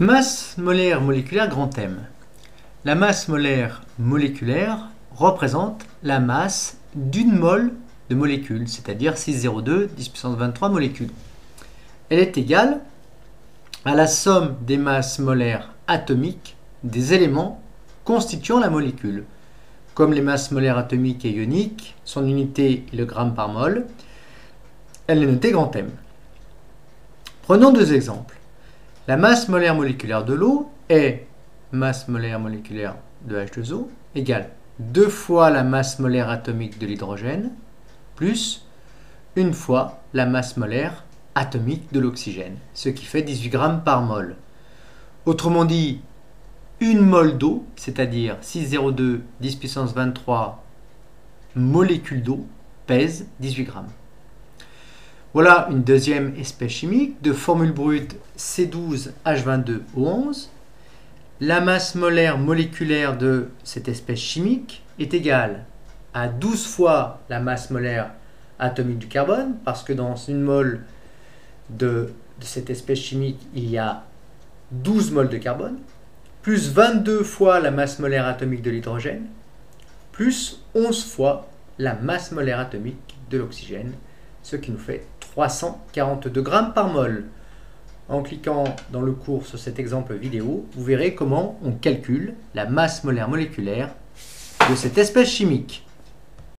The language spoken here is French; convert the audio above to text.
Masse molaire moléculaire grand M. La masse molaire moléculaire représente la masse d'une mole de molécules, c'est-à-dire 6,02 10 puissance 23 molécules. Elle est égale à la somme des masses molaires atomiques des éléments constituant la molécule. Comme les masses molaires atomiques et ioniques, son unité est le gramme par mol, elle est notée grand M. Prenons deux exemples. La masse molaire moléculaire de l'eau est masse molaire moléculaire de H2O égale 2 fois la masse molaire atomique de l'hydrogène plus 1 fois la masse molaire atomique de l'oxygène, ce qui fait 18 grammes par mol. Autrement dit, une mole d'eau, c'est-à-dire 6,02 10 puissance 23 molécules d'eau, pèse 18 grammes. Voilà une deuxième espèce chimique de formule brute C12H22O11. La masse molaire moléculaire de cette espèce chimique est égale à 12 fois la masse molaire atomique du carbone, parce que dans une mole de cette espèce chimique, il y a 12 moles de carbone, plus 22 fois la masse molaire atomique de l'hydrogène, plus 11 fois la masse molaire atomique de l'oxygène, ce qui nous fait 342 grammes par mol. En cliquant dans le cours sur cet exemple vidéo, vous verrez comment on calcule la masse molaire moléculaire de cette espèce chimique.